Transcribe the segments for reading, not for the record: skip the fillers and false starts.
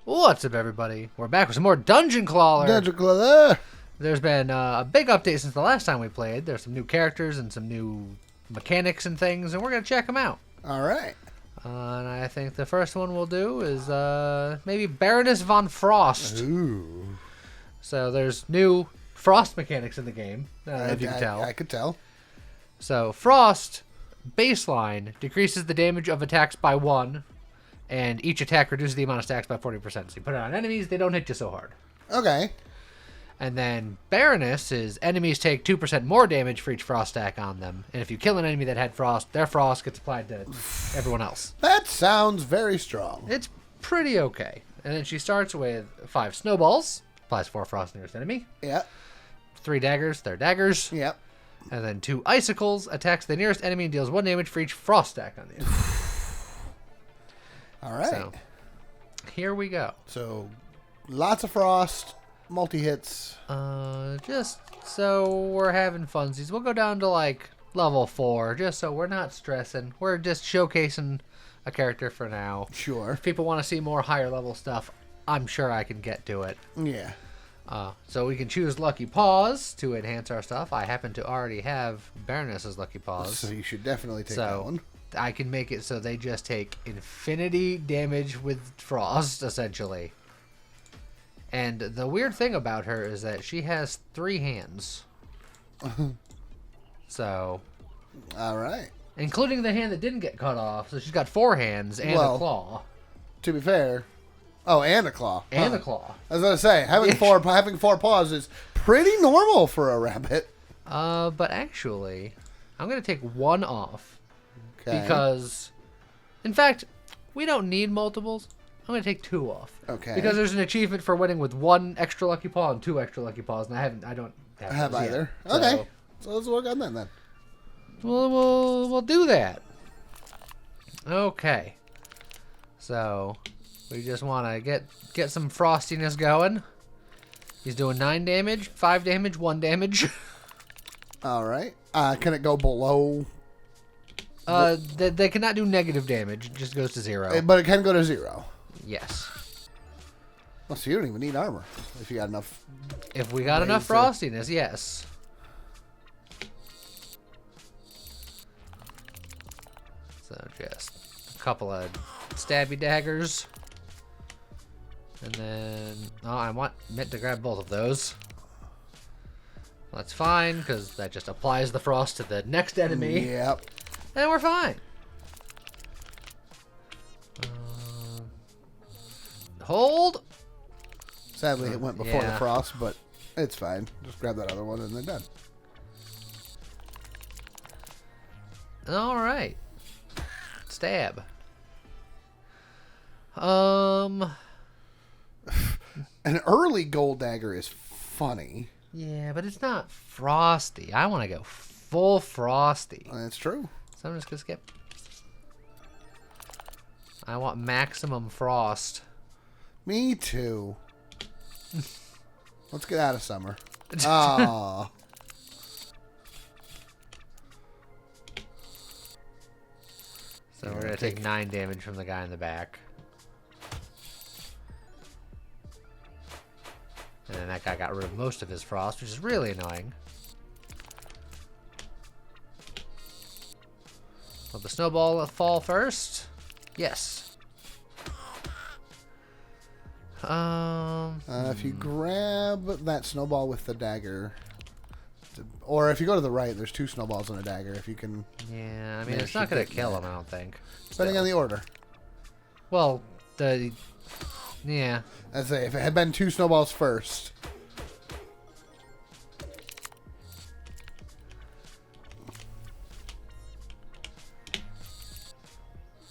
What's up, everybody? We're back with some more Dungeon Clawler. Dungeon Clawler. There's been a big update since the last time we played. There's some new characters and some new mechanics and things, and we're going to check them out. All right. And I think the first one we'll do is maybe Baroness von Frost. Ooh. So there's new Frost mechanics in the game, if you can tell. I could tell. So Frost, baseline, decreases the damage of attacks by 1, and each attack reduces the amount of stacks by 40%. So you put it on enemies, they don't hit you so hard. Okay. And then Baroness is enemies take 2% more damage for each frost stack on them. And if you kill an enemy that had frost, their frost gets applied to everyone else. That sounds very strong. It's pretty okay. And then she starts with 5 snowballs, applies 4 frost nearest enemy. Yep. 3 daggers, they're daggers. Yep. And then 2 icicles, attacks the nearest enemy and deals 1 damage for each frost stack on the enemy. All right. So, here we go. So, lots of frost, multi-hits. Just so we're having funsies. We'll go down to like level 4, just so we're not stressing. We're just showcasing a character for now. Sure. If people want to see more higher level stuff, I'm sure I can get to it. Yeah. So we can choose Lucky Paws to enhance our stuff. I happen to already have Baroness's Lucky Paws. So you should definitely take that one. I can make it so they just take infinity damage with frost, essentially. And the weird thing about her is that she has 3 hands. So. All right. Including the hand that didn't get cut off. So she's got 4 hands and a claw. To be fair. Oh, and a claw. And a claw. I was going to say, having four paws is pretty normal for a rabbit. But actually, I'm going to take 1 off. Okay. Because, in fact, we don't need multiples. I'm going to take 2 off. Okay. Because there's an achievement for winning with 1 extra lucky paw and 2 extra lucky paws, and I don't have those either. Yet. Okay. So let's work on that then. We'll do that. Okay. So we just want to get some frostiness going. He's doing 9 damage, 5 damage, 1 damage. All right. Can it go below? They cannot do negative damage. It just goes to 0. But it can go to 0. Yes. Well, so you don't even need armor if you got enough. If we got enough frostiness, yes. So just a couple of stabby daggers. And then, I meant to grab both of those. That's fine, because that just applies the frost to the next enemy. Yep. And we're fine. Hold. Sadly, it went before the Yeah. frost, but it's fine. Just grab that other one and they're done. All right. Stab. An early gold dagger is funny. Yeah, but it's not frosty. I want to go full frosty. That's true. So I'm just going to skip. I want maximum frost. Me too. Let's get out of summer. Ah. So we're going to take 9 damage from the guy in the back. And then that guy got rid of most of his frost, which is really annoying. Will the snowball fall first? Yes. If you grab that snowball with the dagger, or if you go to the right, there's 2 snowballs and a dagger. If you can. Yeah, I mean, it's not going to kill him, I don't think. Depending on the order. Well, yeah. I'd say if it had been 2 snowballs first.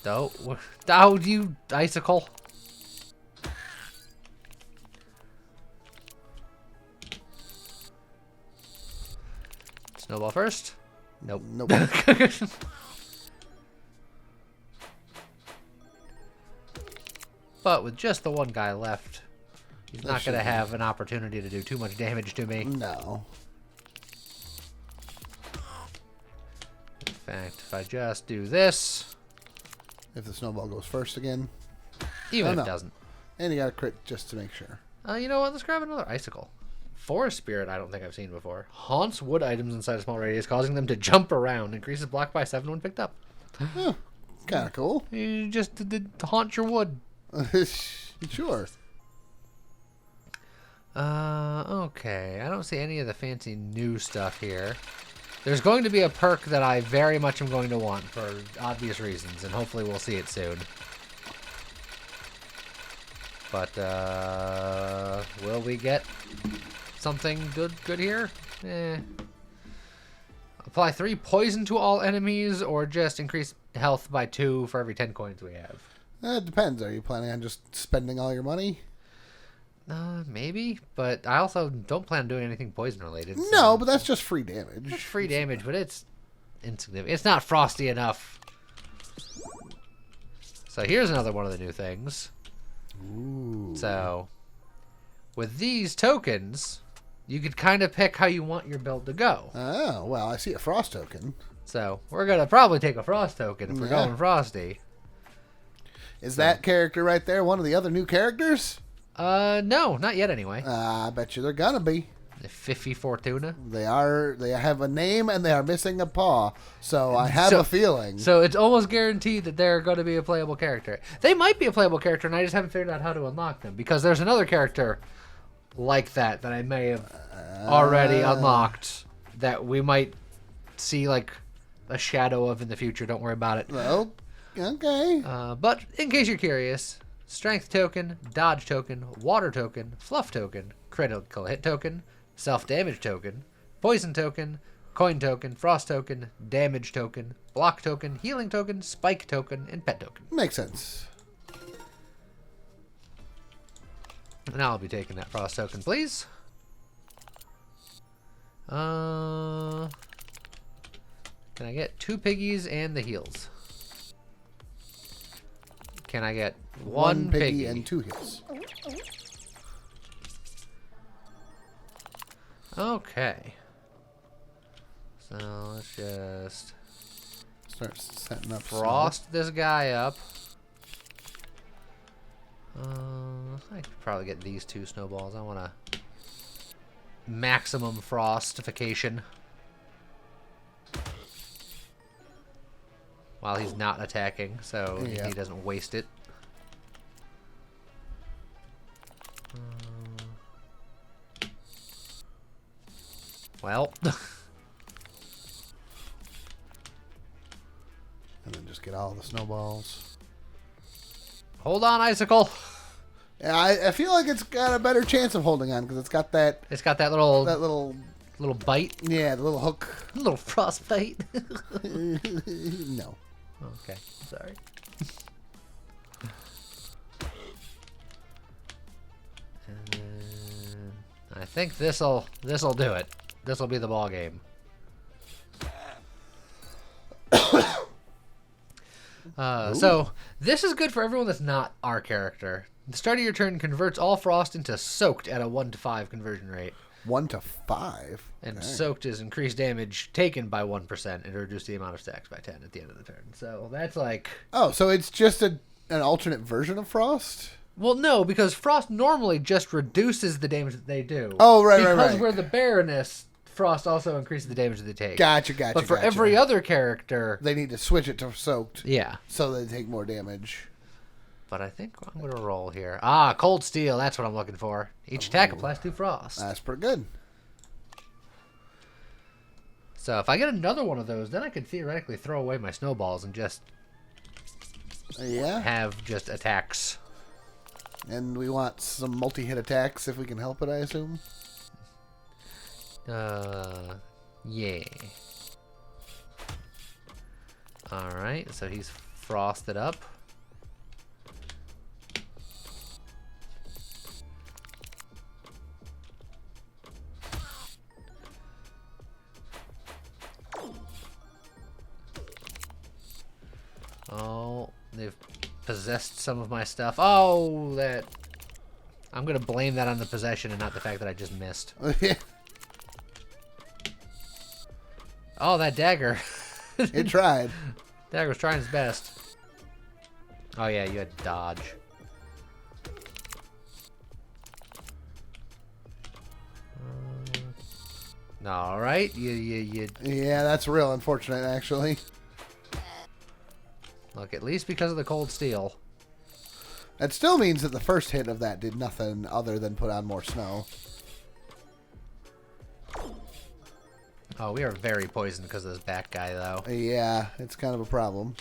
Oh, you icicle. Snowball first. Nope. Nope. But with just the one guy left, he's not going to have an opportunity to do too much damage to me. No. In fact, if I just do this, If the snowball goes first again. even if no. it doesn't. And you got a crit just to make sure. You know what? Let's grab another icicle. Forest Spirit, I don't think I've seen before. Haunts wood items inside a small radius, causing them to jump around. Increases block by 7 when picked up. Oh, kind of cool. You just did haunt your wood. Sure. Okay. I don't see any of the fancy new stuff here. There's going to be a perk that I very much am going to want for obvious reasons, and hopefully we'll see it soon. But, will we get something good here? Apply 3 poison to all enemies, or just increase health by 2 for every 10 coins we have? It depends. Are you planning on just spending all your money? Maybe, but I also don't plan on doing anything poison related. So. No, but that's just free damage. It's free damage, but it's insignificant. It's not frosty enough. So here's another one of the new things. Ooh. So, with these tokens, you could kind of pick how you want your build to go. Oh, well, I see a frost token. So, we're going to probably take a frost token if we're going frosty. Is that character right there one of the other new characters? No, not yet anyway. I bet you they're gonna be. The Fifi Fortuna. They have a name and they are missing a paw. So I have a feeling. So it's almost guaranteed that they're going to be a playable character. They might be a playable character, and I just haven't figured out how to unlock them. Because there's another character like that I may have already unlocked that we might see like a shadow of in the future. Don't worry about it. Well, okay. But in case you're curious, strength token, dodge token, water token, fluff token, critical hit token, self-damage token, poison token, coin token, frost token, damage token, block token, healing token, spike token, and pet token. Makes sense. And I'll be taking that frost token, please. Can I get 2 piggies and the heals? Can I get 1 piggy and 2 heals? Okay. So let's just start setting up. Frost this guy up. I could probably get these 2 snowballs. I want a maximum frostification while he's not attacking, so he doesn't waste it. Well. And then just get all the snowballs. Hold on, Icicle. Yeah, I feel like it's got a better chance of holding on because it's got that. It's got that little bite. Yeah, the little hook. Little frost bite. No. Okay, sorry. And then I think this'll do it. This'll be the ball game. So this is good for everyone that's not our character. The start of your turn converts all frost into soaked at a 1 to 5 conversion rate. 1 to 5. And soaked is increased damage taken by 1% and reduce the amount of stacks by 10 at the end of the turn. So that's like... Oh, so it's just an alternate version of Frost? Well, no, because Frost normally just reduces the damage that they do. Oh, right. Because we're the Baroness, Frost also increases the damage that they take. Gotcha. But for every other character... They need to switch it to soaked. Yeah. So they take more damage. But I think I'm going to roll here. Cold Steel. That's what I'm looking for. Each attack applies 2 frost. That's pretty good. So if I get another one of those, then I could theoretically throw away my snowballs and just have just attacks. And we want some multi-hit attacks if we can help it, I assume? Yeah. Alright, so he's frosted up. Oh, they've possessed some of my stuff. Oh, that... I'm going to blame that on the possession and not the fact that I just missed. Oh, that dagger. It tried. Dagger was trying his best. Oh, yeah, you had dodge. All right. You. Yeah, that's real unfortunate, actually. Look, at least because of the cold steel. That still means that the first hit of that did nothing other than put on more snow. Oh, we are very poisoned because of this back guy, though. Yeah, it's kind of a problem.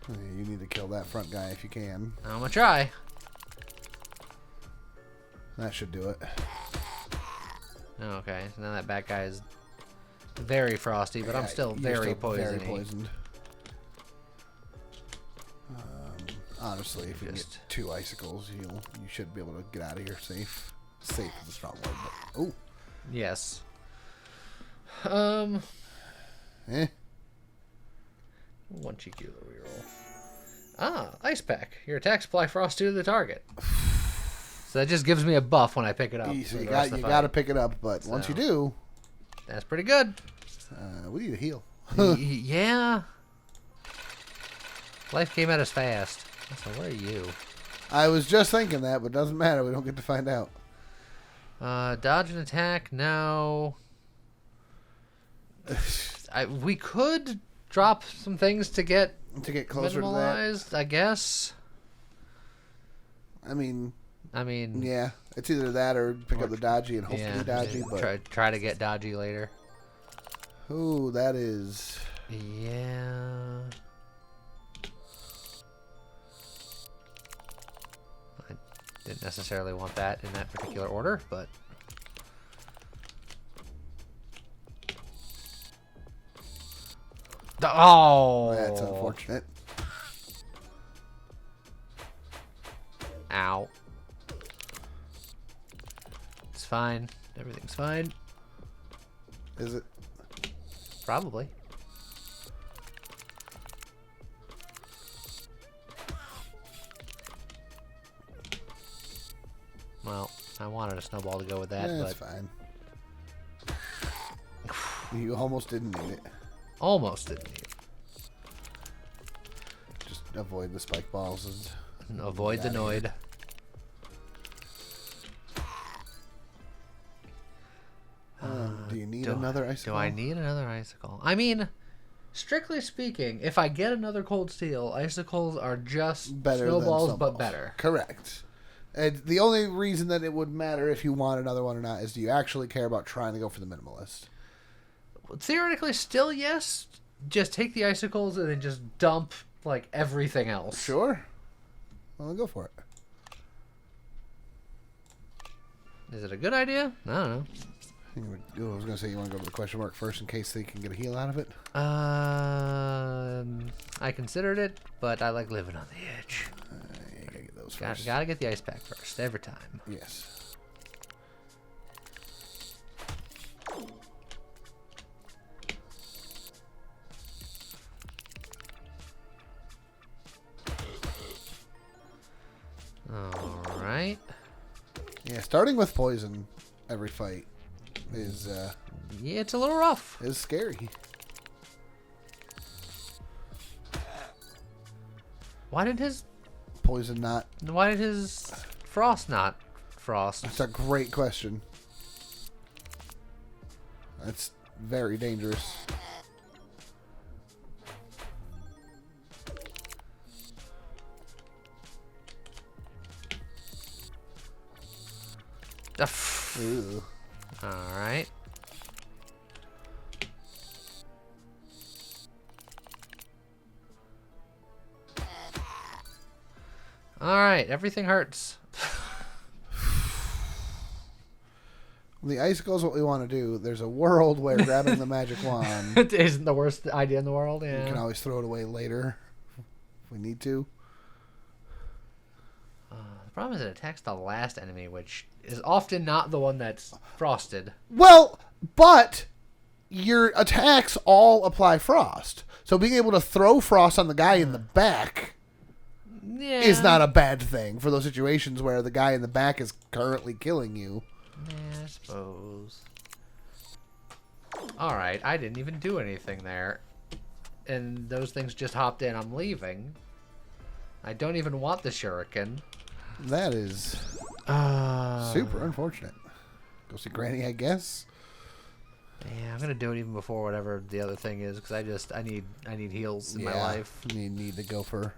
You need to kill that front guy if you can. I'm gonna try. That should do it. Okay, so now that back guy is very frosty, but I'm still very poisoned. Very poisoned. Honestly, if you get 2 icicles, you should be able to get out of here safe. Safe is a strong word, but oh. Yes. Eh. One cheeky little reroll. Ah, ice pack. Your attacks apply frost to the target. So that just gives me a buff when I pick it up. So you got to pick it up, but once you do, that's pretty good. We need a heal. Yeah. Life came at us fast. So where are you? I was just thinking that, but it doesn't matter. We don't get to find out. Dodge and attack. No. We could drop some things to get closer minimalized, to that. I guess. I mean, yeah. It's either that or pick up the dodgy and hope to be dodgy. But try to get dodgy later. Ooh, that is. Yeah. I didn't necessarily want that in that particular order, but. Oh! That's unfortunate. Ow. It's fine. Everything's fine. Is it? Probably. Well, I wanted a snowball to go with that, That's but fine. You almost didn't need it. Almost didn't need it. Just avoid the spike balls and avoid the Noid. Do you need another icicle? Do I need another icicle? I mean, strictly speaking, if I get another cold steel, icicles are just better snowballs, but better. Correct. And the only reason that it would matter if you want another one or not is, do you actually care about trying to go for the minimalist? Theoretically, still yes. Just take the icicles and then just dump like everything else. Sure. Well, then go for it. Is it a good idea? I don't know. I was going to say, you want to go to the question mark first in case they can get a heal out of it? I considered it, but I like living on the edge. You gotta get those first. Gotta get the ice pack first, every time. Yes. Alright. Yeah, starting with poison every fight is yeah, it's a little rough. Is scary. Why did his poison not? Why did his frost not frost? That's a great question. That's very dangerous. Ooh. Alright. Alright, everything hurts. The icicles, what we want to do. There's a world where grabbing the magic wand it isn't the worst idea in the world. Yeah. You can always throw it away later if we need to. The problem is it attacks the last enemy, which is often not the one that's frosted. Well, but your attacks all apply frost. So being able to throw frost on the guy in the back is not a bad thing for those situations where the guy in the back is currently killing you. Yeah, I suppose. Alright, I didn't even do anything there. and those things just hopped in. I'm leaving. I don't even want the shuriken. That is super unfortunate. Go see Granny, I guess. Yeah, I'm gonna do it even before whatever the other thing is, because I need heals in my life. You need to go for.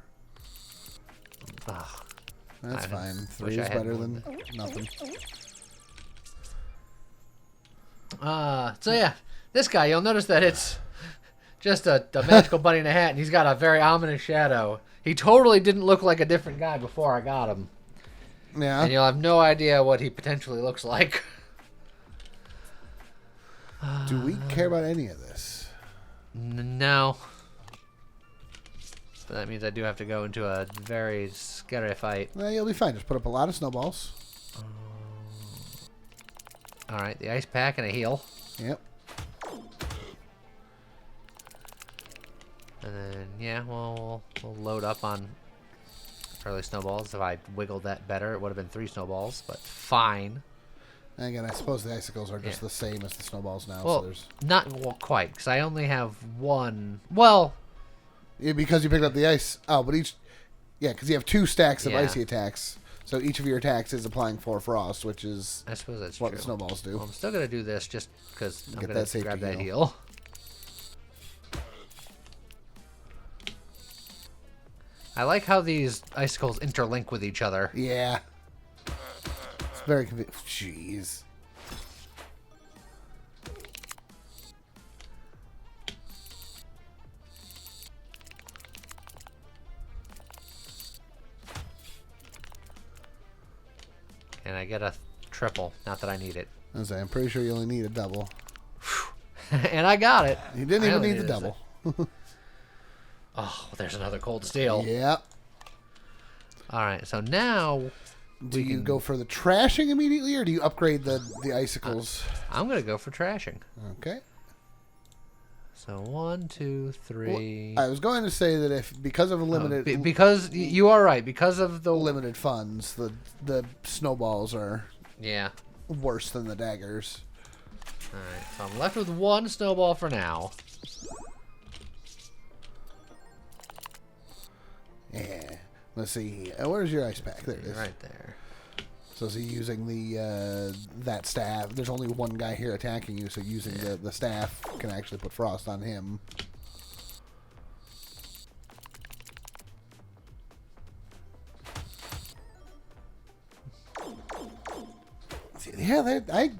Ugh. That's fine. wish 3 I is had better more than nothing. So yeah, this guy, you'll notice that it's just a magical bunny in a hat, and he's got a very ominous shadow. He totally didn't look like a different guy before I got him. Yeah. And you'll have no idea what he potentially looks like. Do we care about any of this? No. But that means I do have to go into a very scary fight. Well, you'll be fine. Just put up a lot of snowballs. Alright, the ice pack and a heal. Yep. And then, yeah, we'll load up on early snowballs. If I wiggled that better, it would have been 3 snowballs, but fine. And again, I suppose the icicles are just the same as the snowballs now. Well, So there's not quite, because I only have 1. Well, yeah, because you picked up the ice. Oh, but each, yeah, because you have 2 stacks of Yeah. icy attacks. So each of your attacks is applying 4 frost, which is I suppose that's what true. the snowballs do. Well, I'm still going to do this just because I'm Get going that to safety grab that heal. heal. I like how these icicles interlink with each other. Yeah. It's very convenient. Jeez. And I get a triple. Not that I need it. I'm pretty sure you only need a double. And I got it. You didn't I even only need the needed double. Oh, there's another cold steel. Yep. Alright, so now... Do you go for the trashing immediately, or do you upgrade the icicles? I'm going to go for trashing. Okay. So 1, 2, 3... Well, I was going to say that if because of limited because you are right. Because of the... limited funds, the snowballs are Yeah. worse than the daggers. Alright, so I'm left with 1 snowball for now. Yeah. Let's see. Where's your ice pack? There it is. Right there. So is he using the that staff? There's only one guy here attacking you, so using the staff can actually put frost on him. Yeah, I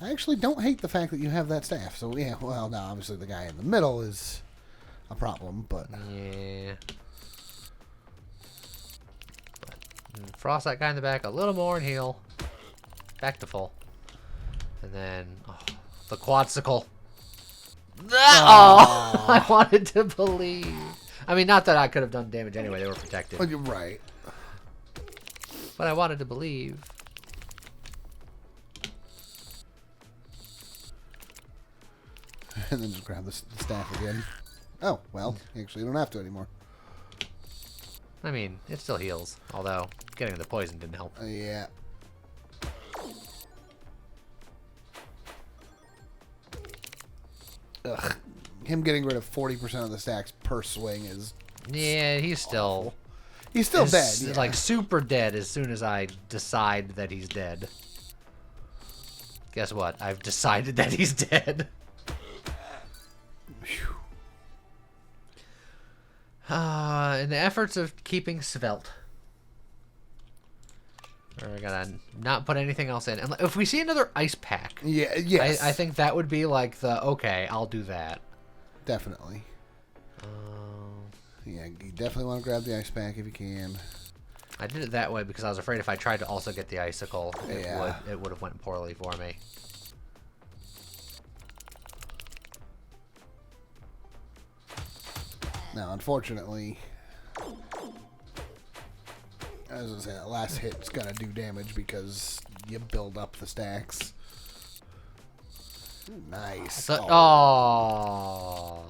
actually don't hate the fact that you have that staff. So yeah, well, now obviously the guy in the middle is a problem, but Yeah. Frost that guy in the back a little more and heal. Back to full. And then, the quadsicle. Oh, I wanted to believe. I mean, not that I could have done damage anyway. They were protected. well, you're right. But I wanted to believe. And then just grab the staff again. Oh, well, actually, you don't have to anymore. I mean, it still heals. Although, getting the poison didn't help. Yeah. Ugh. Him getting rid of 40% of the stacks per swing is... Yeah, he's still... awful. He's still dead, yeah. Like, super dead as soon as I decide that he's dead. Guess what? I've decided that he's dead. In the efforts of keeping svelte. We're gonna not put anything else in. And if we see another ice pack, Yeah, yes. I think that would be like the, okay, I'll do that. Definitely. Yeah, you definitely want to grab the ice pack if you can. I did it that way because I was afraid if I tried to also get the icicle, Yeah. it would have went poorly for me. Now, unfortunately, as I was saying, that last hit's gonna do damage because you build up the stacks. Ooh, nice. Oh.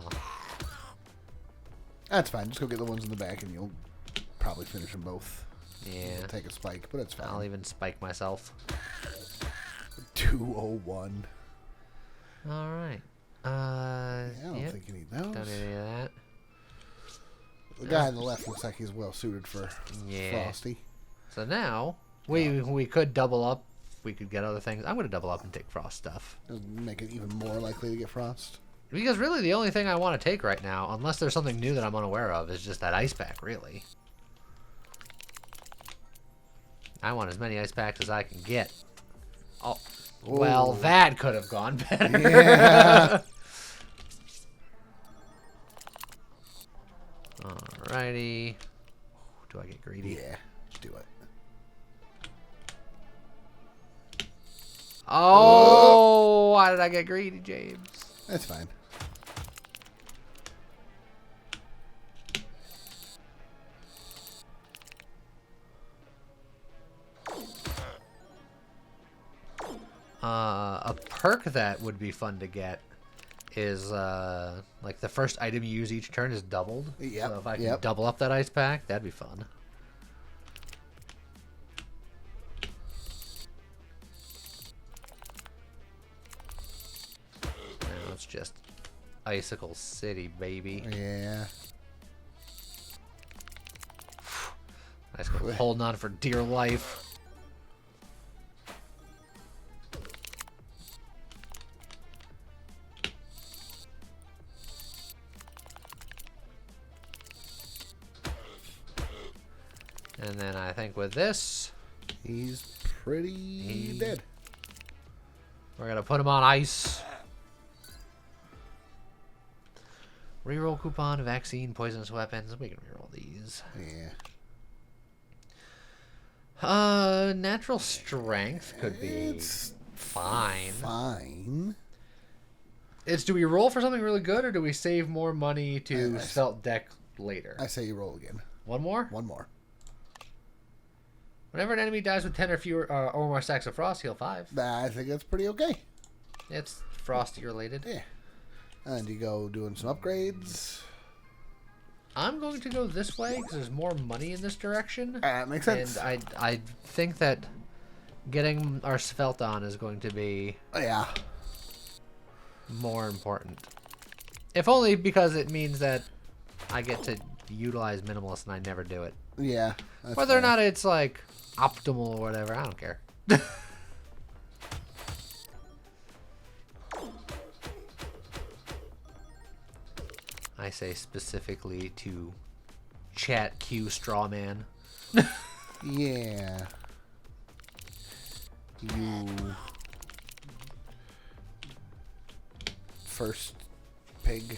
That's fine. Just go get the ones in the back and you'll probably finish them both. Yeah. You'll take a spike, but it's fine. I'll even spike myself. 201. All right. Yeah, I don't yep. think you need those. Don't need any of that. The guy on the left looks like he's well suited for Frosty. So now we could double up. We could get other things. I'm going to double up and take Frost stuff. Make it even more likely to get Frost. Because really the only thing I want to take right now, unless there's something new that I'm unaware of, is just that ice pack, really. I want as many ice packs as I can get. Oh, ooh. Well, that could have gone better. Yeah. Alrighty. Do I get greedy? Yeah, do it. Oh, why did I get greedy, James? That's fine. A perk that would be fun to get is like the first item you use each turn is doubled. Yep. So if I can double up that ice pack, that'd be fun. Now it's just Icicle City, baby. Yeah. Icicle holding on for dear life. And then I think with this, he's pretty dead. We're going to put him on ice. Reroll coupon, vaccine, poisonous weapons. We can reroll these. Yeah. Natural strength could be fine. Fine. Do we roll for something really good, or do we save more money to Svelte deck later? I say you roll again. One more? One more. Whenever an enemy dies with 10 or fewer or more stacks of frost, heal 5. I think that's pretty okay. It's frosty related. Yeah. And you go doing some upgrades. I'm going to go this way because there's more money in this direction. That makes sense. And I think that getting our Svelte on is going to be more important. If only because it means that I get to utilize Minimalist and I never do it. Yeah. Whether or not it's like optimal or whatever, I don't care. I say specifically to chat Q Strawman. Yeah. You first pig.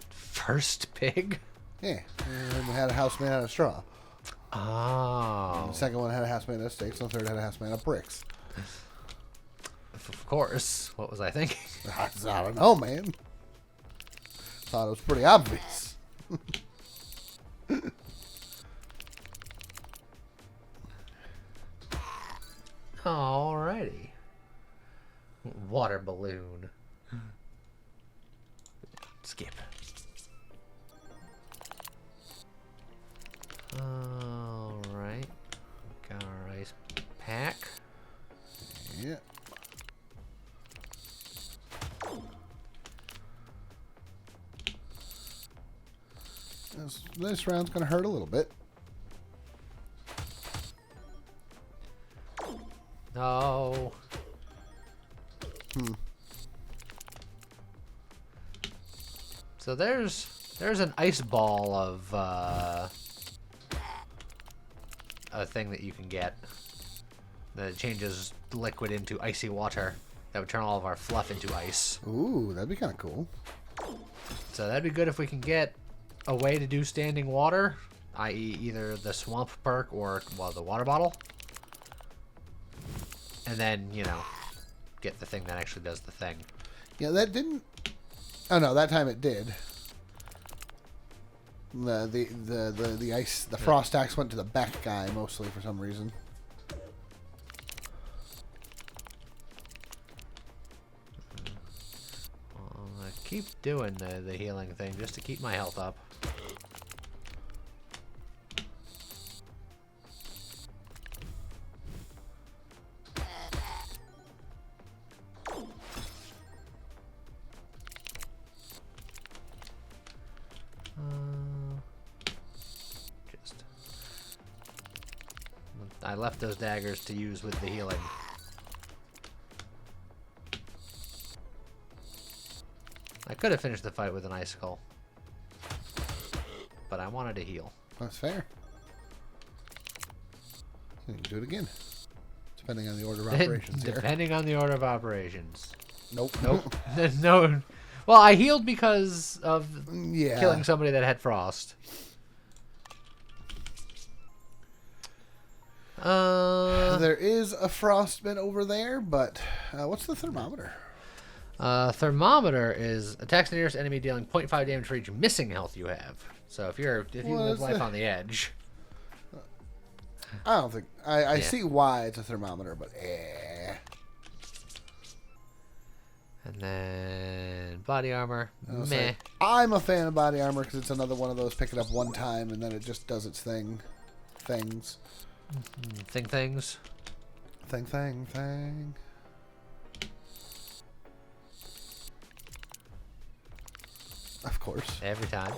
First pig? Yeah. And we had a house made out of straw. Oh. And the second one had a house made out of sticks, and the third had a house made out of bricks. Of course. What was I thinking? I don't know, man. Thought it was pretty obvious. Alrighty. Water balloon. Skip. Alright. Got our ice pack. Yeah. This round's gonna hurt a little bit. No. So there's an ice ball of a thing that you can get that changes liquid into icy water. That would turn all of our fluff into ice. Ooh, that'd be kind of cool. So that'd be good if we can get a way to do standing water, i.e. either the swamp perk or, well, the water bottle. And then, you know, get the thing that actually does the thing. Yeah, that didn't... Oh, no, that time it did. The ice, the frost axe went to the back guy mostly for some reason. I keep doing the healing thing just to keep my health up. I left those daggers to use with the healing. I could have finished the fight with an icicle, but I wanted to heal. That's fair. You can do it again, depending on the order of operations. Depending on the order of operations. Nope. Nope. No. Well, I healed because of killing somebody that had frost. There is a frostbite over there, but what's the thermometer? Thermometer is attacks the nearest enemy dealing 0.5 damage for each missing health you have. So if you live life on the edge. I don't think I see why it's a thermometer, but And then body armor. Meh. I'm a fan of body armor because it's another one of those pick it up one time and then it just does its thing. Things. Things. Thing. Of course. Every time.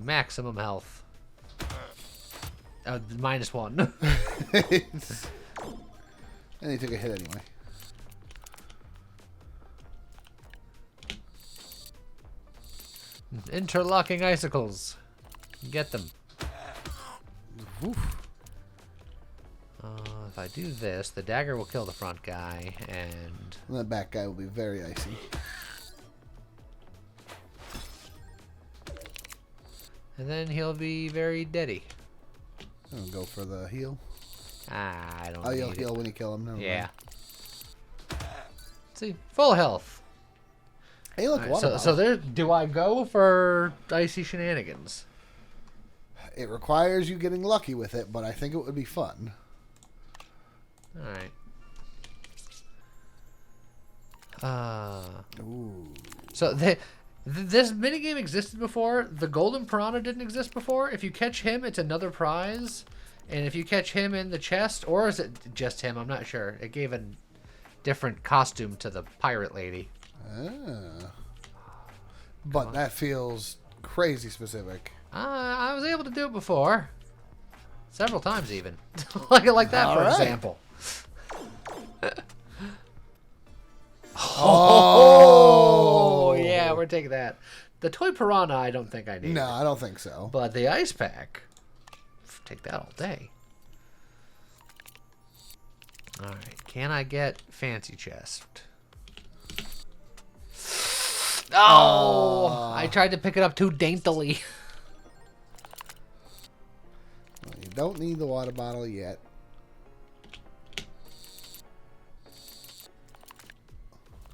Maximum health. -1. And he took a hit anyway. Interlocking icicles. Get them. Oof. If I do this, the dagger will kill the front guy, and The back guy will be very icy. and then he'll be very deady. I'll go for the heal. I don't Oh, need you'll it. heal when you kill him. Never Yeah. mind. See, full health. Hey, look, Alright, water bottle. so there. Do I go for icy shenanigans? It requires you getting lucky with it, but I think it would be fun. All right. Ooh. So this minigame existed before. The golden piranha didn't exist before. If you catch him, it's another prize. And if you catch him in the chest, or is it just him? I'm not sure. It gave a different costume to the pirate lady. Ah. But that feels crazy specific. I was able to do it before. Several times even. like that, for example. Oh, yeah, we're taking that. The toy piranha, I don't think I need. No, I don't think so. But the ice pack, take that all day. All right, can I get fancy chest? Oh, I tried to pick it up too daintily. Well, you don't need the water bottle yet.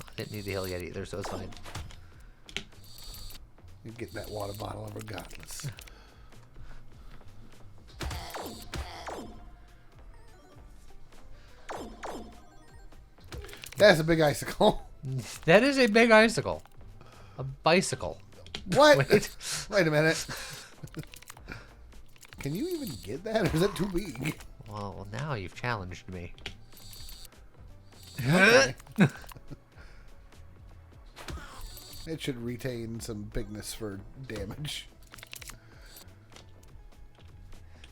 I didn't need the heal yet either, so it's fine. You get that water bottle regardless. That's a big icicle. That is a big icicle. A bicycle. What? Wait. Wait a minute. Can you even get that, or is that too big? Well, now you've challenged me. Okay. It should retain some bigness for damage.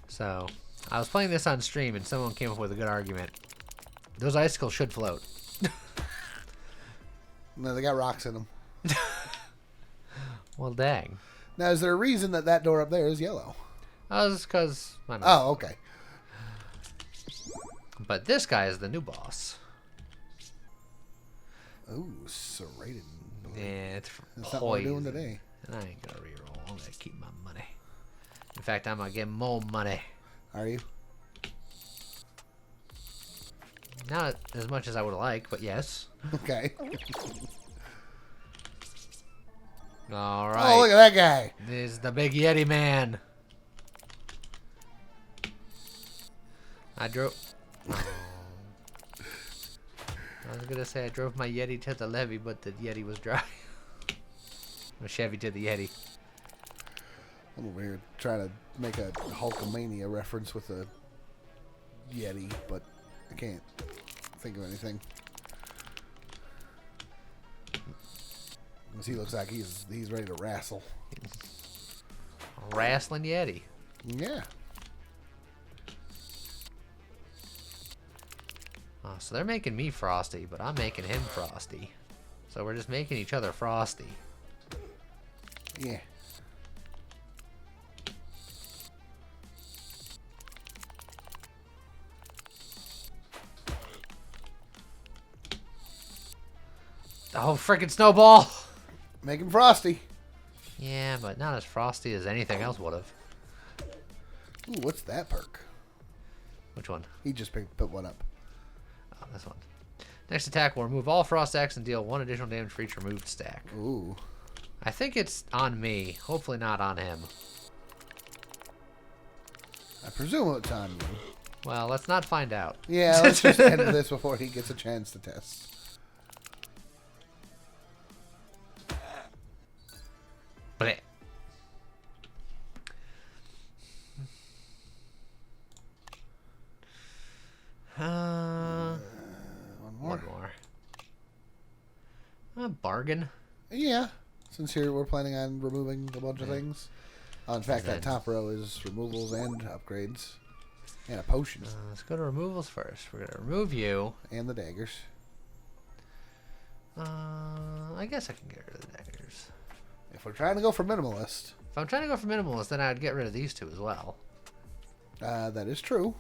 So, I was playing this on stream, and someone came up with a good argument. Those icicles should float. No, they got rocks in them. Well, dang. Now, is there a reason that that door up there is yellow? That was because... Oh, okay. But this guy is the new boss. Ooh, serrated. Yeah, it's for That's not what we're doing poison. today. And I ain't gonna reroll. I'm gonna keep my money. In fact, I'm gonna get more money. Are you? Not as much as I would like, but yes. Okay. All right. Oh, look at that guy. This is the big Yeti man. I drove... I was gonna say I drove my Yeti to the levee, but the Yeti was dry. A Chevy to the Yeti. I'm over here trying to make a Hulkamania reference with a Yeti, but I can't think of anything. 'Cause he looks like he's ready to wrestle. Wrestling Yeti. Yeah. Oh, so they're making me frosty, but I'm making him frosty. So we're just making each other frosty. Yeah. Oh, frickin' snowball! Make him frosty. Yeah, but not as frosty as anything else would have. Ooh, what's that perk? Which one? He just put one up. Oh, this one. Next attack will remove all frost stacks and deal 1 additional damage for each removed stack. Ooh. I think it's on me. Hopefully not on him. I presume it's on you. Well, let's not find out. Yeah, let's just end this before he gets a chance to test. Blech. One more. One more. A bargain. Yeah, since here we're planning on removing a bunch of things. Oh, in fact, that top row is removals and upgrades. And a potion. Let's go to removals first. We're going to remove you. And the daggers. I guess I can get rid of the daggers. If we're trying to go for minimalist. If I'm trying to go for minimalist, then I'd get rid of these two as well. That is true.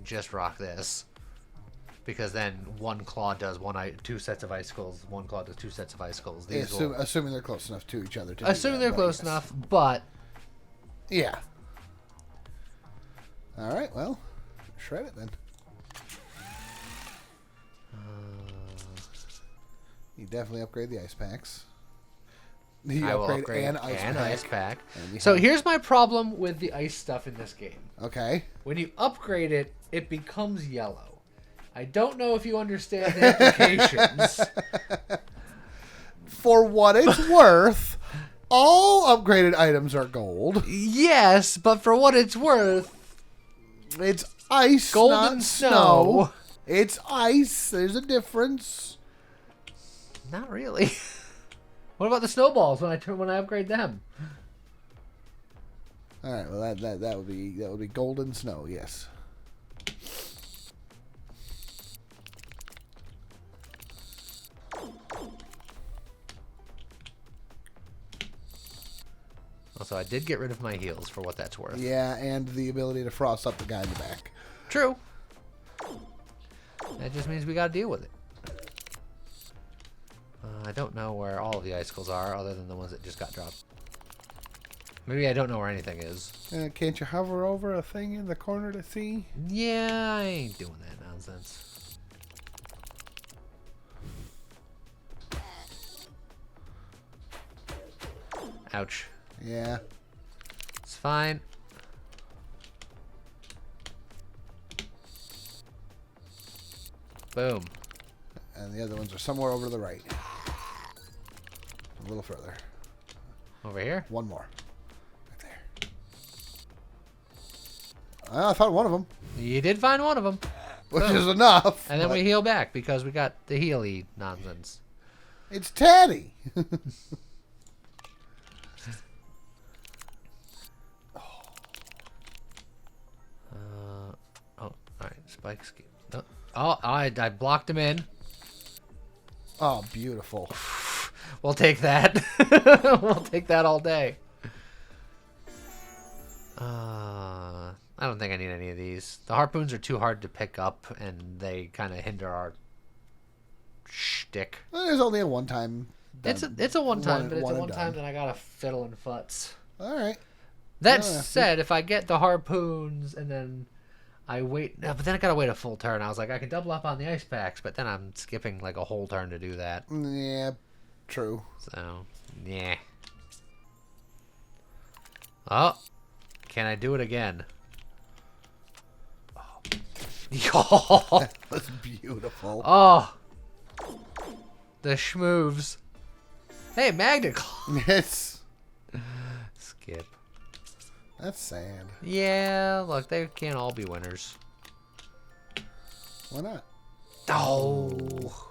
Just rock this. Because then one claw does two sets of icicles. One claw does 2 sets of icicles. These assuming they're close enough to each other. Assuming they're close enough, but... Yeah. Alright, well. Shred it then. You definitely upgrade the ice packs. You I will upgrade an ice pack. So here's my problem with the ice stuff in this game. Okay. When you upgrade it, it becomes yellow. I don't know if you understand the implications. For what it's worth, all upgraded items are gold. Yes, but for what it's worth, it's ice, gold not and snow. It's ice. There's a difference. Not really. What about the snowballs when I upgrade them? All right. Well, that would be golden snow. Yes. Also, I did get rid of my heals for what that's worth. Yeah, and the ability to frost up the guy in the back. True. That just means we got to deal with it. I don't know where all of the icicles are, other than the ones that just got dropped. Maybe I don't know where anything is. Can't you hover over a thing in the corner to see? Yeah, I ain't doing that nonsense. Ouch. Yeah. It's fine. Boom. And the other ones are somewhere over to the right. A little further. Over here? One more. Right there. I found one of them. You did find one of them. Which is enough. And then we heal back because we got the healy nonsense. It's Taddy. Oh, alright. Spikes. Oh, I blocked him in. Oh, beautiful. We'll take that. We'll take that all day. I don't think I need any of these. The harpoons are too hard to pick up, and they kind of hinder our shtick. There's only a one-time. It's a one-time, but it's a one-time that I gotta fiddle in futs. All right. That said, if I get the harpoons and then I wait... No, but then I gotta wait a full turn. I was like, I can double up on the ice packs, but then I'm skipping like a whole turn to do that. Yeah, true. So, yeah. Oh. Can I do it again? Oh. That's beautiful. Oh. The schmoves. Hey, Magna Claw. Yes. Skip. That's sad. Yeah, look, they can't all be winners. Why not? Oh.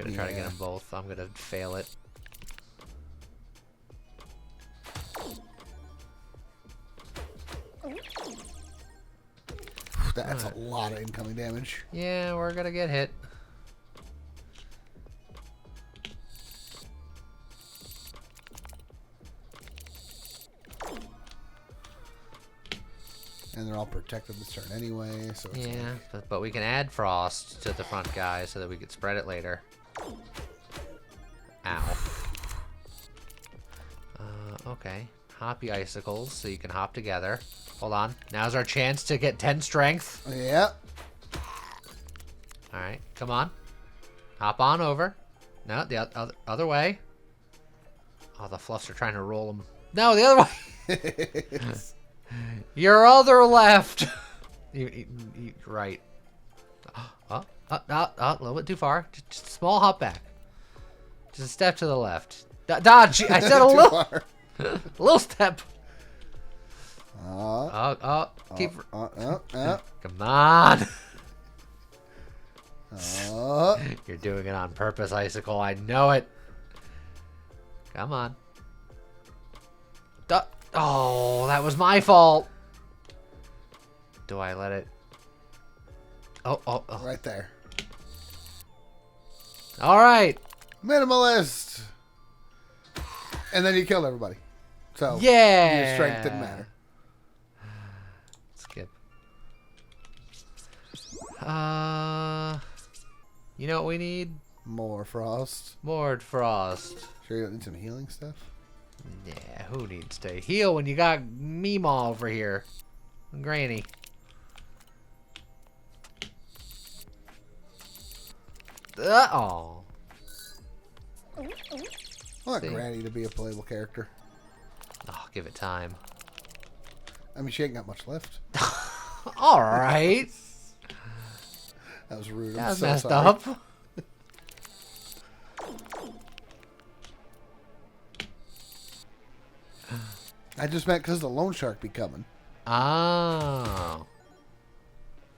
gonna try to get Yeah. them both. I'm gonna fail it. That's a lot of incoming damage. Yeah, we're gonna get hit. And they're all protected this turn anyway, so it's Yeah, like, but we can add frost to the front guy so that we could spread it later. Ow. Okay. Hoppy icicles, so you can hop together. Hold on. Now's our chance to get 10 strength. yeah. Alright, come on. Hop on over. No, the other way. Oh, the fluffs are trying to roll them. No, the other way. Your other left. You right. A little bit too far. Just a small hop back. Just a step to the left. Dodge. I said a Too little, far. a little step. Keep. Come on. You're doing it on purpose, Icicle. I know it. Come on. Oh, that was my fault. Do I let it? Oh. Right there. All right. Minimalist. And then you killed everybody. So Yeah. your strength didn't matter. Skip. You know what we need? More frost. More frost. Sure you don't need some healing stuff? Yeah, who needs to heal when you got Meemaw over here? And Granny. Oh. I want See? Granny to be a playable character. Oh, give it time. I mean, she ain't got much left. All right. That was rude. That I'm was so messed sorry. up. I just meant because the loan shark be coming. Oh.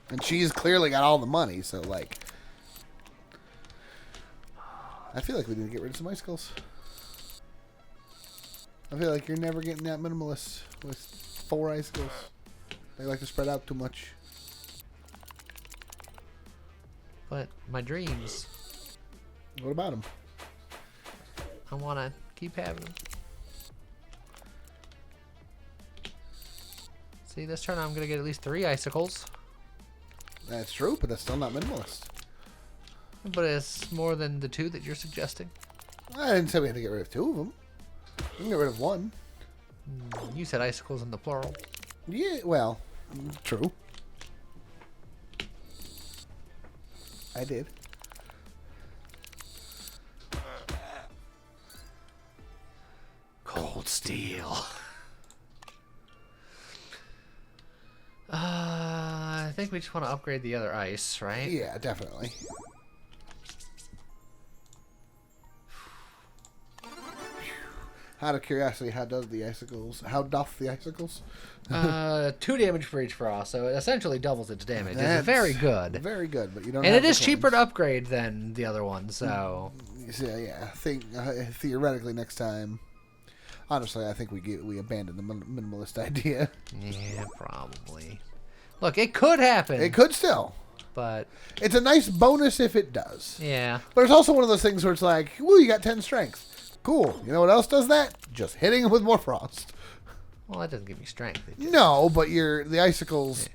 And she's clearly got all the money, so, like... I feel like we need to get rid of some icicles. I feel like you're never getting that minimalist with 4 icicles. They like to spread out too much. But my dreams, What about them? I want to keep having them. See, this turn I'm going to get at least 3 icicles. That's true, but that's still not minimalist. But it's more than the 2 that you're suggesting. I didn't say we had to get rid of 2 of them. We can get rid of 1. You said icicles in the plural. Yeah, well, true. I did. Cold steel. I think we just want to upgrade the other ice, right? Yeah, definitely. Out of curiosity, how doth the icicles? 2 damage for each frost, so it essentially doubles its damage. That's It's very good. Very good, but you don't. And have it the is cheaper to coins. upgrade than the other one, so... So, yeah, theoretically next time. Honestly, I think we abandoned the minimalist idea. Yeah, probably. Look, it could happen. It could still. But, It's a nice bonus if it does. yeah. But it's also one of those things where it's like, woo, you got 10 strength. Cool. You know what else does that? Just hitting him with more frost. Well, that doesn't give me strength. It just- No, but the icicles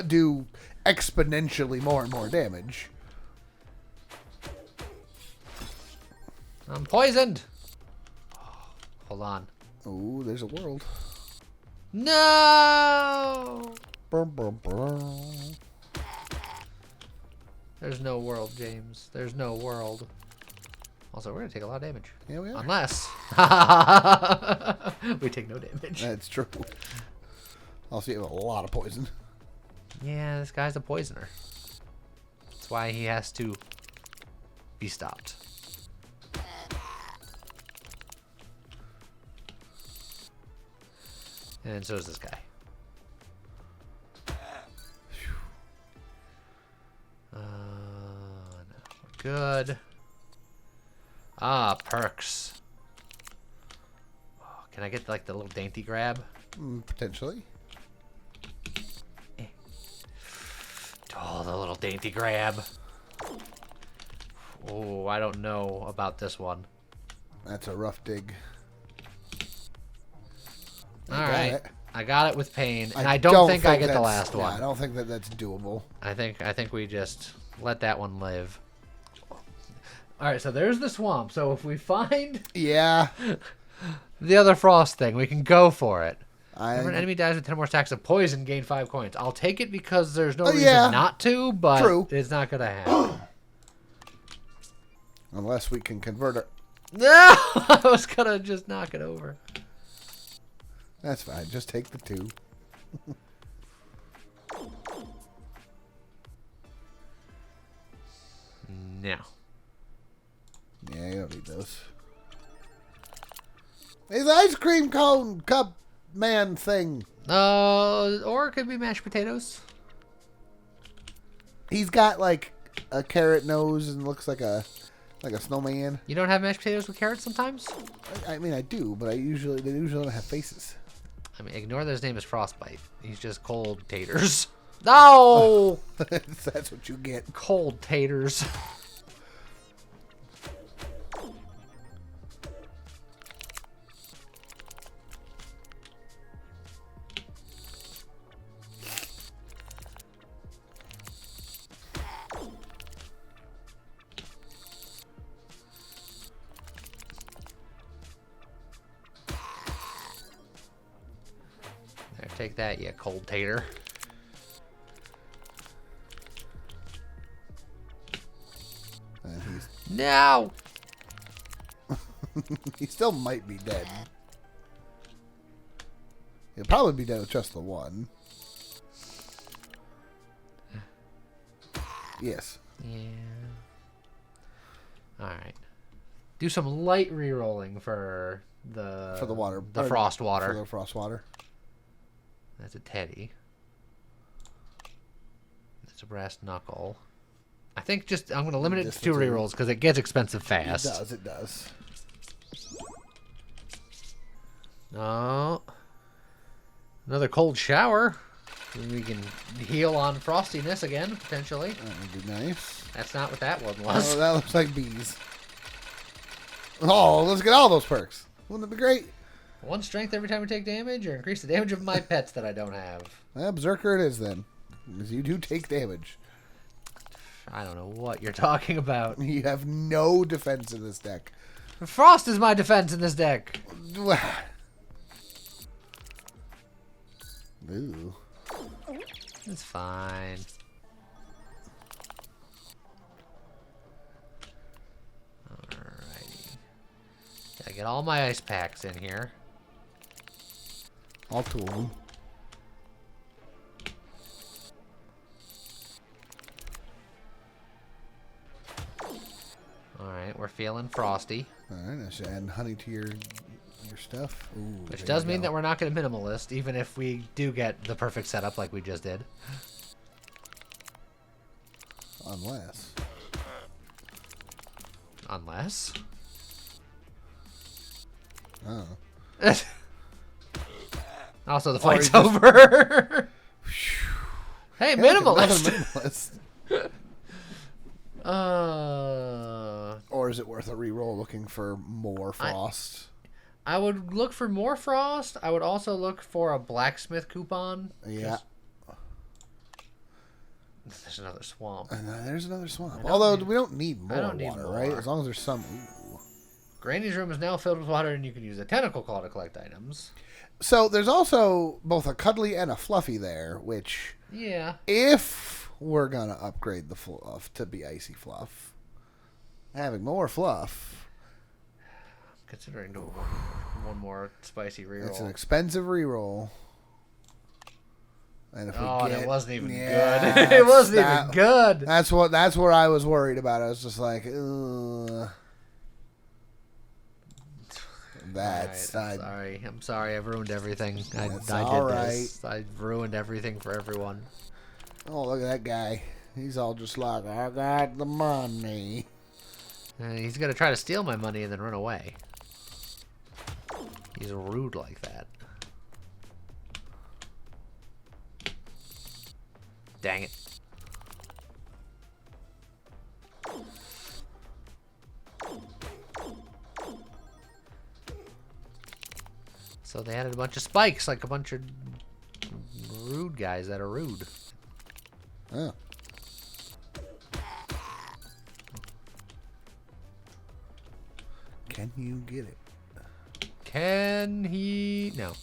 do exponentially more and more damage. I'm poisoned! Oh, hold on. Ooh, there's a world. No! Brum, brum, brum. There's no world, James. There's no world. Also, we're going to take a lot of damage. Yeah, we are. Unless... we take no damage. That's true. Also, you have a lot of poison. Yeah, this guy's a poisoner. That's why he has to be stopped. And so is this guy. No, we're good. Ah, perks. Oh, can I get like the little dainty grab? Potentially. Oh, the little dainty grab. Oh, I don't know about this one. That's a rough dig. All right. I got it with pain, and I don't think I get the last one. I don't think that that's doable. I think we just let that one live. All right, so there's the swamp. So if we find the other frost thing, we can go for it. Whenever an enemy dies with 10 more stacks of poison, gain 5 coins. I'll take it because there's no reason not to, but it's not gonna happen. Unless we can convert it. No, I was gonna just knock it over. That's fine. Just take the 2. No. Yeah, you don't need those. His ice cream cone cup man thing. Or it could be mashed potatoes. He's got like a carrot nose and looks like a snowman. You don't have mashed potatoes with carrots sometimes? I mean, I do, but they usually don't have faces. I mean, ignore that his name is Frostbite. He's just cold taters. No! That's what you get. Cold taters. There, take that, you cold tater. No! He still might be dead. He'll probably be dead with just the one. Yes. Yeah. Alright. Do some light re-rolling for the water. The frost water. For the frost water. That's a teddy. That's a brass knuckle. I think I'm going to limit it to 2 rerolls because it gets expensive fast. It does. No. Another cold shower. We can heal on frostiness again, potentially. That would be nice. That's not what that one was. Oh, that looks like bees. Oh, let's get all those perks. Wouldn't that be great? 1 strength every time we take damage, or increase the damage of my pets that I don't have. Well, Berserker it is then. Because you do take damage. I don't know what you're talking about. You have no defense in this deck. Frost is my defense in this deck. Ooh. It's fine. Alrighty. Gotta get all my ice packs in here. All 2 of them. Alright, we're feeling frosty. Alright, I should add honey to your stuff. Ooh, which does mean that we're not going to minimalist, even if we do get the perfect setup like we just did. Unless. Unless? Oh. Also, the fight's over. Hey, minimalist. Minimalist. Or is it worth a reroll looking for more frost? I would look for more frost. I would also look for a blacksmith coupon. Yeah. There's another swamp. There's another swamp. Although we don't need more water, more. right? As long as there's some. Ooh. Granny's room is now filled with water, and you can use a tentacle claw to collect items. So there's also both a cuddly and a fluffy there, which if we're gonna upgrade the fluff to be icy fluff, having more fluff. Considering doing one more spicy reroll. It's an expensive reroll. And if and it wasn't even good. It wasn't even good. That's where I was worried about. I was just like, ugh. That's right, I'm sorry. I've ruined everything. I did this. I ruined everything for everyone. Oh, look at that guy. He's all just like, I got the money. He's gonna try to steal my money and then run away. He's rude like that. Dang it. So they added a bunch of spikes, like a bunch of rude guys that are rude. Oh. Can you get it? Can he? No.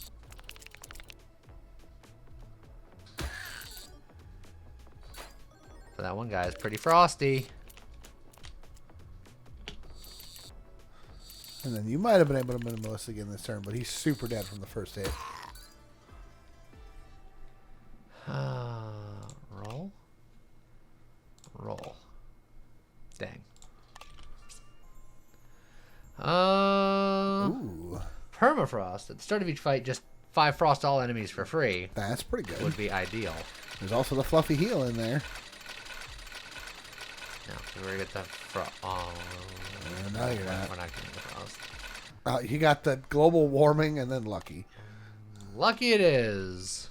So that one guy is pretty frosty. And then you might have been able to minimalist again this turn, but he's super dead from the first hit. Roll. Roll. Dang. Ooh. Permafrost. At the start of each fight, just 5 frost all enemies for free. That's pretty good. Would be ideal. There's also the fluffy heal in there. No, we're gonna get the frost. Oh, no, you're not. We're not getting the frost. You got the global warming and then lucky. Lucky it is.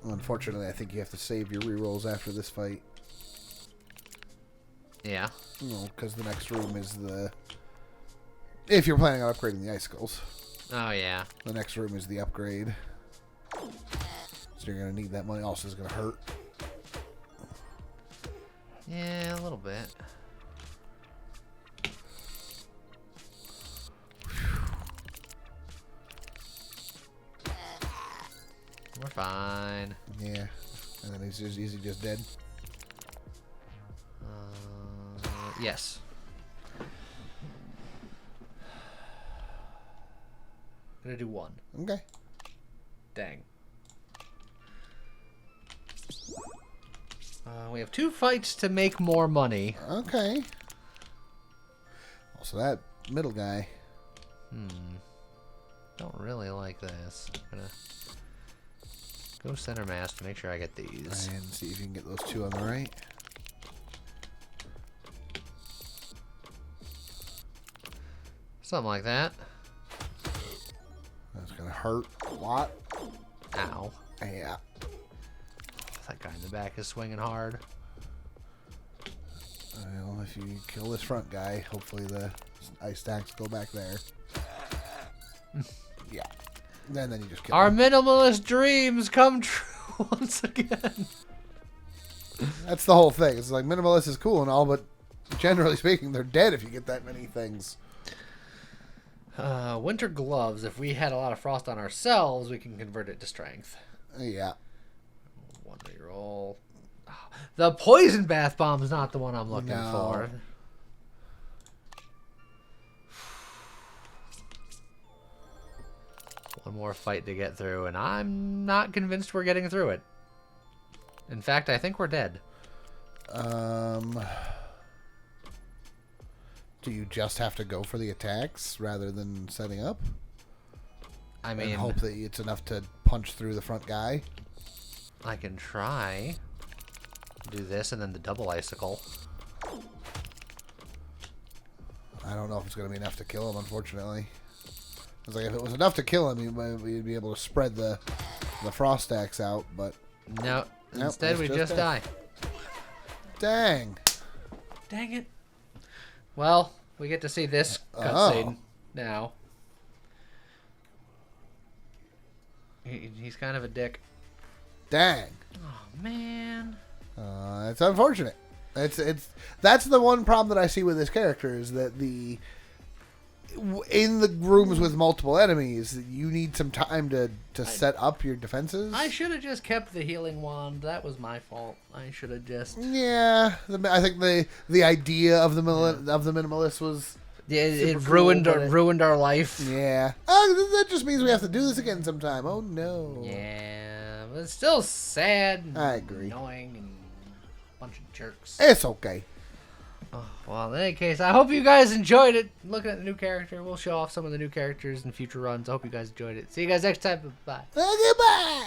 Unfortunately, I think you have to save your rerolls after this fight. Yeah. Because the next room is the... If you're planning on upgrading the icicles. Oh, yeah. The next room is the upgrade. So you're going to need that money. Also, it's going to hurt. Yeah, a little bit. We're fine. Yeah. And then is he just dead? Yes. Gonna do 1. Okay. Dang. We have 2 fights to make more money. Okay. Also, that middle guy. Don't really like this. I'm gonna go center mass to make sure I get these. And see if you can get those 2 on the right. Something like that. That's going to hurt a lot. Ow. Yeah. That guy in the back is swinging hard. Well, if you kill this front guy, hopefully the ice stacks go back there. Yeah. And then you just kill Our him. minimalist dreams come true once again. That's the whole thing. It's like minimalist is cool and all, but generally speaking, they're dead if you get that many things. Winter gloves. If we had a lot of frost on ourselves, we can convert it to strength. Yeah. 1 reroll. The poison bath bomb is not the one I'm looking for. One more fight to get through, and I'm not convinced we're getting through it. In fact, I think we're dead. Do you just have to go for the attacks rather than setting up? I mean, and hope that it's enough to punch through the front guy? I can try. Do this and then the double icicle. I don't know if it's going to be enough to kill him, unfortunately. It's like if it was enough to kill him, you'd be able to spread the frost stacks out, but... No, instead we just die. Dang. Dang it. Well, we get to see this cutscene now. He's kind of a dick. Dang. Oh, man. It's unfortunate. That's the one problem that I see with this character is that in the rooms with multiple enemies, you need some time to set up your defenses. I should have just kept the healing wand. That was my fault. I should have just... Yeah, I think the idea of the minimalist was... Yeah, it cool, ruined our life. Yeah. That just means we have to do this again sometime. Oh, no. Yeah, but it's still sad and I agree. Annoying and a bunch of jerks. It's okay. Oh, well, in any case, I hope you guys enjoyed it. Looking at the new character. We'll show off some of the new characters in future runs. I hope you guys enjoyed it. See you guys next time. Bye. Goodbye.